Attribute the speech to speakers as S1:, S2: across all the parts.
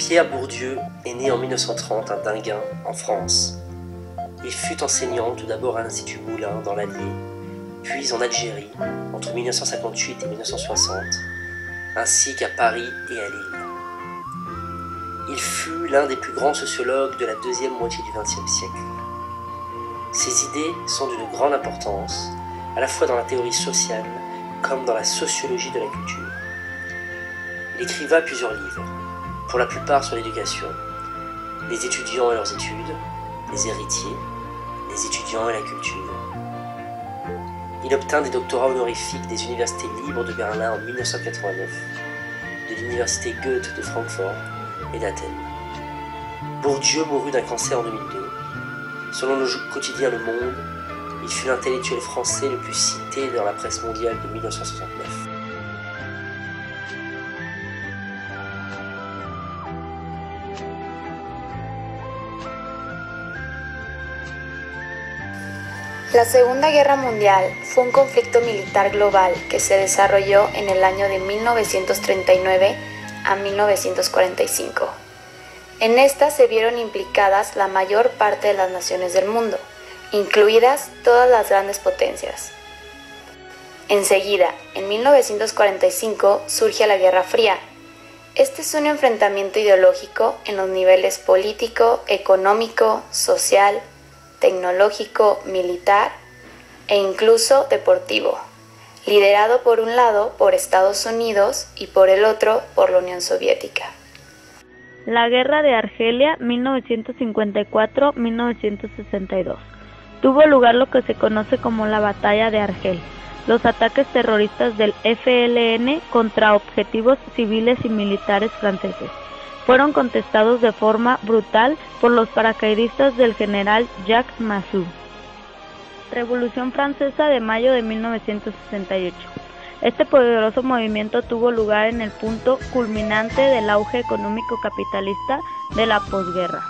S1: Pierre Bourdieu est né en 1930 à Dinguin, en France. Il fut enseignant tout d'abord à l'Institut Moulin dans l'Allier, puis en Algérie entre 1958 et 1960, ainsi qu'à Paris et à Lille. Il fut l'un des plus grands sociologues de la deuxième moitié du XXe siècle. Ses idées sont d'une grande importance, à la fois dans la théorie sociale comme dans la sociologie de la culture. Il écriva plusieurs livres, pour la plupart sur l'éducation, les étudiants et leurs études, les héritiers, les étudiants et la culture. Il obtint des doctorats honorifiques des universités libres de Berlin en 1989, de l'université Goethe de Francfort et d'Athènes. Bourdieu mourut d'un cancer en 2002. Selon le quotidien Le Monde, il fut l'intellectuel français le plus cité dans la presse mondiale de 1969.
S2: La Segunda Guerra Mundial fue un conflicto militar global que se desarrolló en el año de 1939 a 1945. En esta se vieron implicadas la mayor parte de las naciones del mundo, incluidas todas las grandes potencias. Enseguida, en 1945, surge la Guerra Fría. Este es un enfrentamiento ideológico en los niveles político, económico, social, tecnológico, militar e incluso deportivo, liderado por un lado por Estados Unidos y por el otro por la Unión Soviética.
S3: La Guerra de Argelia, 1954-1962. Tuvo lugar lo que se conoce como la Batalla de Argel, los ataques terroristas del FLN contra objetivos civiles y militares franceses. Fueron contestados de forma brutal por los paracaidistas del general Jacques Massu. Revolución Francesa de mayo de 1968. Este poderoso movimiento tuvo lugar en el punto culminante del auge económico capitalista de la posguerra.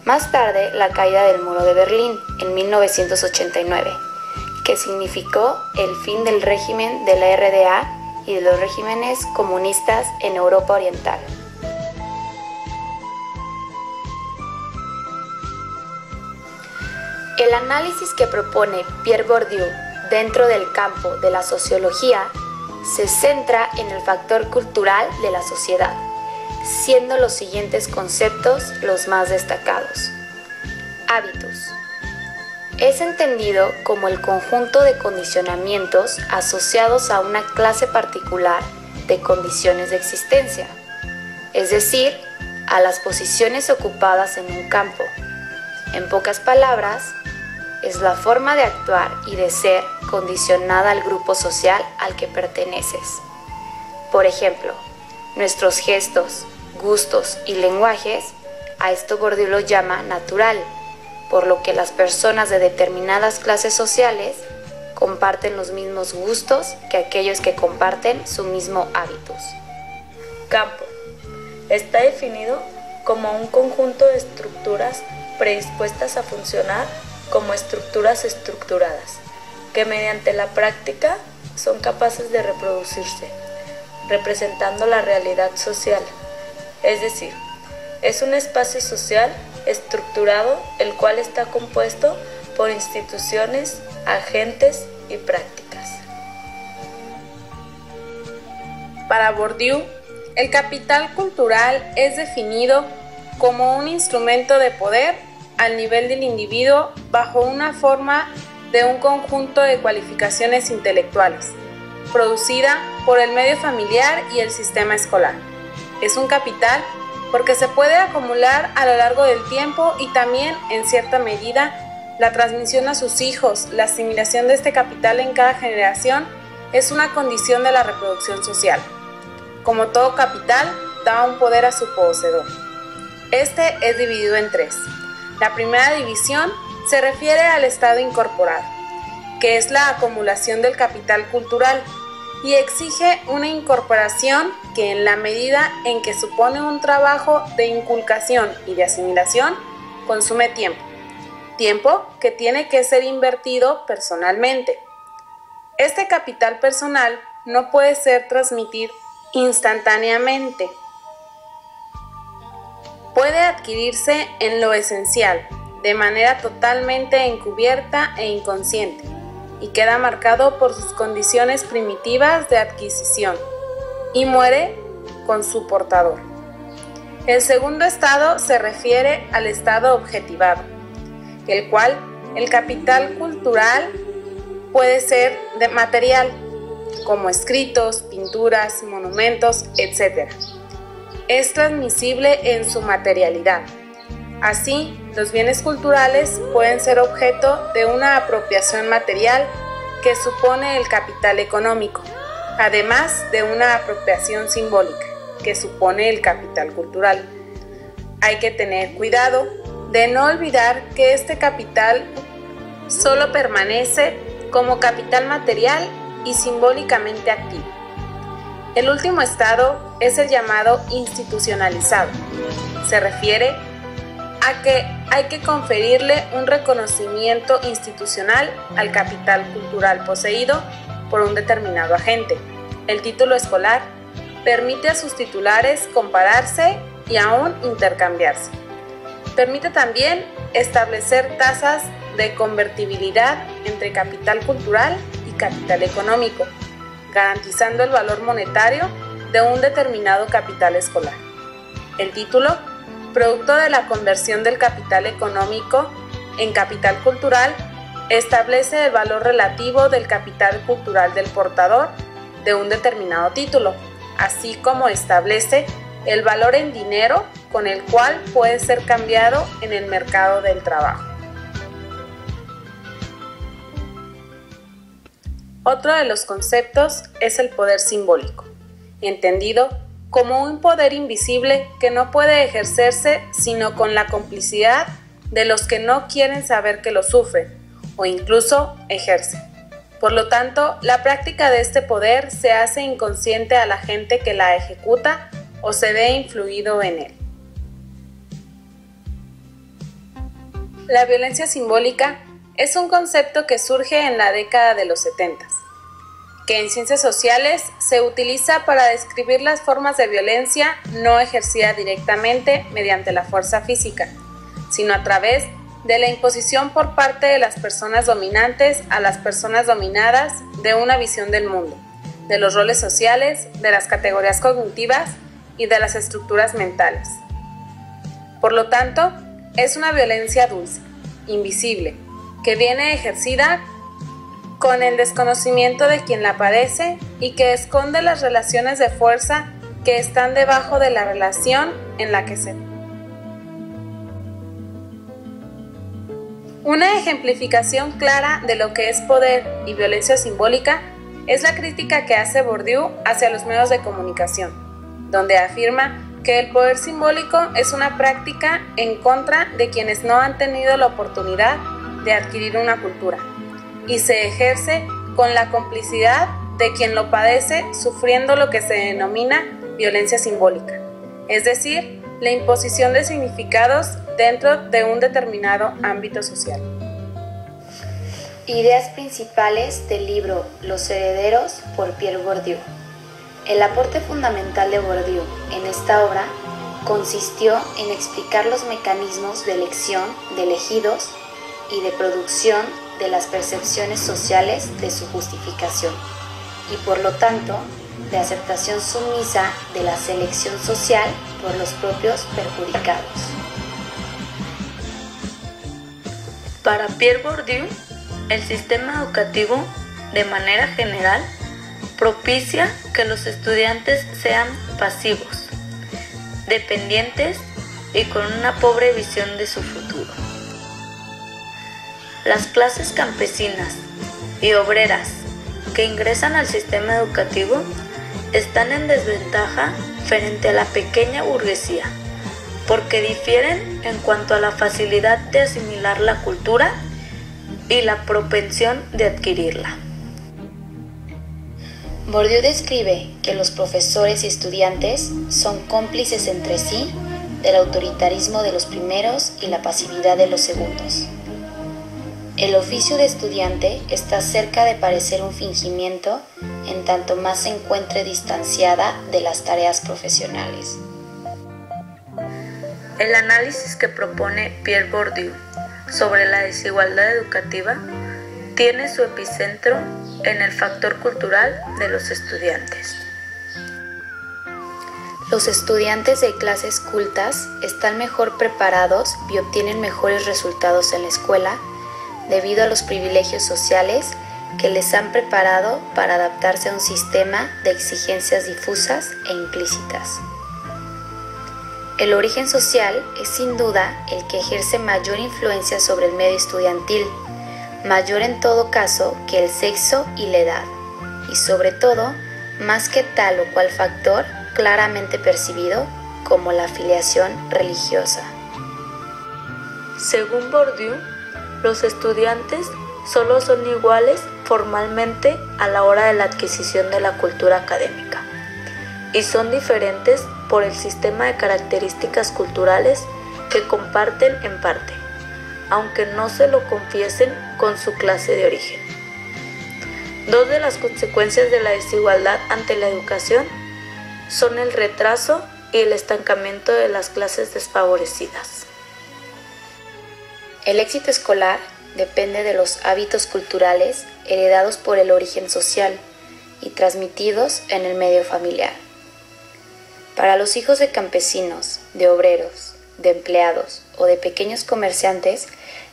S2: Más tarde, la caída del Muro de Berlín en 1989, que significó el fin del régimen de la RDA y de los regímenes comunistas en Europa Oriental. El análisis que propone Pierre Bourdieu dentro del campo de la sociología se centra en el factor cultural de la sociedad, siendo los siguientes conceptos los más destacados. Hábitos. Es entendido como el conjunto de condicionamientos asociados a una clase particular de condiciones de existencia, es decir, a las posiciones ocupadas en un campo. En pocas palabras, es la forma de actuar y de ser condicionada al grupo social al que perteneces. Por ejemplo, nuestros gestos, gustos y lenguajes, a esto Bourdieu lo llama natural, por lo que las personas de determinadas clases sociales comparten los mismos gustos que aquellos que comparten su mismo hábitos.
S4: Campo. Está definido como un conjunto de estructuras predispuestas a funcionar como estructuras estructuradas, que mediante la práctica son capaces de reproducirse, representando la realidad social. Es decir, es un espacio social estructurado el cual está compuesto por instituciones, agentes y prácticas.
S5: Para Bourdieu, el capital cultural es definido como un instrumento de poder al nivel del individuo bajo una forma de un conjunto de cualificaciones intelectuales, producida por el medio familiar y el sistema escolar. Es un capital porque se puede acumular a lo largo del tiempo y también, en cierta medida, la transmisión a sus hijos, la asimilación de este capital en cada generación es una condición de la reproducción social. Como todo capital, da un poder a su poseedor. Este es dividido en tres. La primera división se refiere al estado incorporado, que es la acumulación del capital cultural y exige una incorporación que en la medida en que supone un trabajo de inculcación y de asimilación, consume tiempo. Tiempo que tiene que ser invertido personalmente. Este capital personal no puede ser transmitido instantáneamente. puede adquirirse en lo esencial, de manera totalmente encubierta e inconsciente, y queda marcado por sus condiciones primitivas de adquisición, y muere con su portador. El segundo estado se refiere al estado objetivado, el cual el capital cultural puede ser de material, como escritos, pinturas, monumentos, etc. Es transmisible en su materialidad. Así, los bienes culturales pueden ser objeto de una apropiación material que supone el capital económico, además de una apropiación simbólica que supone el capital cultural. Hay que tener cuidado de no olvidar que este capital solo permanece como capital material y simbólicamente activo. El último estado es el llamado institucionalizado. Se refiere a que hay que conferirle un reconocimiento institucional al capital cultural poseído por un determinado agente. El título escolar permite a sus titulares compararse y aún intercambiarse. Permite también establecer tasas de convertibilidad entre capital cultural y capital económico, garantizando el valor monetario de un determinado capital escolar. El título, producto de la conversión del capital económico en capital cultural, establece el valor relativo del capital cultural del portador de un determinado título, así como establece el valor en dinero con el cual puede ser cambiado en el mercado del trabajo. Otro de los conceptos es el poder simbólico, entendido como un poder invisible que no puede ejercerse sino con la complicidad de los que no quieren saber que lo sufren o incluso ejercen. Por lo tanto, la práctica de este poder se hace inconsciente a la gente que la ejecuta o se ve influido en él. La violencia simbólica es un concepto que surge en la década de los 70, que en ciencias sociales se utiliza para describir las formas de violencia no ejercida directamente mediante la fuerza física, sino a través de la imposición por parte de las personas dominantes a las personas dominadas de una visión del mundo, de los roles sociales, de las categorías cognitivas y de las estructuras mentales. Por lo tanto, es una violencia dulce, invisible, que viene ejercida con el desconocimiento de quien la padece y que esconde las relaciones de fuerza que están debajo de la relación en la que se. Una ejemplificación clara de lo que es poder y violencia simbólica es la crítica que hace Bourdieu hacia los medios de comunicación, donde afirma que el poder simbólico es una práctica en contra de quienes no han tenido la oportunidad de adquirir una cultura, y se ejerce con la complicidad de quien lo padece sufriendo lo que se denomina violencia simbólica, es decir, la imposición de significados dentro de un determinado ámbito social.
S2: Ideas principales del libro Los herederos por Pierre Bourdieu. El aporte fundamental de Bourdieu en esta obra consistió en explicar los mecanismos de elección de elegidos y de producción de las percepciones sociales de su justificación y por lo tanto de aceptación sumisa de la selección social por los propios perjudicados.
S3: Para Pierre Bourdieu, el sistema educativo, de manera general, propicia que los estudiantes sean pasivos, dependientes y con una pobre visión de su futuro. Las clases campesinas y obreras que ingresan al sistema educativo están en desventaja frente a la pequeña burguesía, porque difieren en cuanto a la facilidad de asimilar la cultura y la propensión de adquirirla.
S2: Bourdieu describe que los profesores y estudiantes son cómplices entre sí del autoritarismo de los primeros y la pasividad de los segundos. El oficio de estudiante está cerca de parecer un fingimiento en tanto más se encuentre distanciada de las tareas profesionales.
S4: El análisis que propone Pierre Bourdieu sobre la desigualdad educativa tiene su epicentro en el factor cultural de los estudiantes.
S2: Los estudiantes de clases cultas están mejor preparados y obtienen mejores resultados en la escuela debido a los privilegios sociales que les han preparado para adaptarse a un sistema de exigencias difusas e implícitas. El origen social es sin duda el que ejerce mayor influencia sobre el medio estudiantil, mayor en todo caso que el sexo y la edad, y sobre todo, más que tal o cual factor claramente percibido como la afiliación religiosa.
S4: Según Bourdieu, los estudiantes solo son iguales formalmente a la hora de la adquisición de la cultura académica y son diferentes por el sistema de características culturales que comparten en parte, aunque no se lo confiesen con su clase de origen. Dos de las consecuencias de la desigualdad ante la educación son el retraso y el estancamiento de las clases desfavorecidas.
S2: El éxito escolar depende de los hábitos culturales heredados por el origen social y transmitidos en el medio familiar. Para los hijos de campesinos, de obreros, de empleados o de pequeños comerciantes,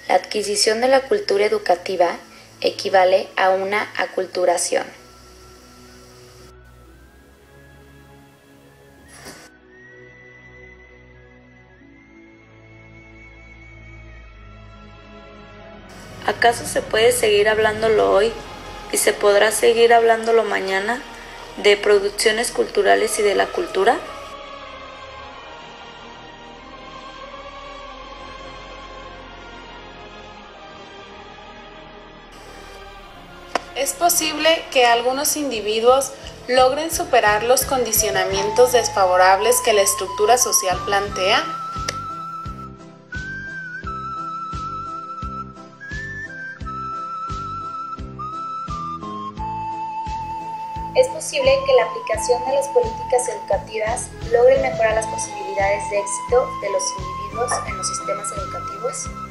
S2: la adquisición de la cultura educativa equivale a una aculturación.
S4: ¿Acaso se puede seguir hablándolo hoy y se podrá seguir hablándolo mañana de producciones culturales y de la cultura?
S5: Es posible que algunos individuos logren superar los condicionamientos desfavorables que la estructura social plantea.
S2: Es posible que la aplicación de las políticas educativas logre mejorar las posibilidades de éxito de los individuos en los sistemas educativos.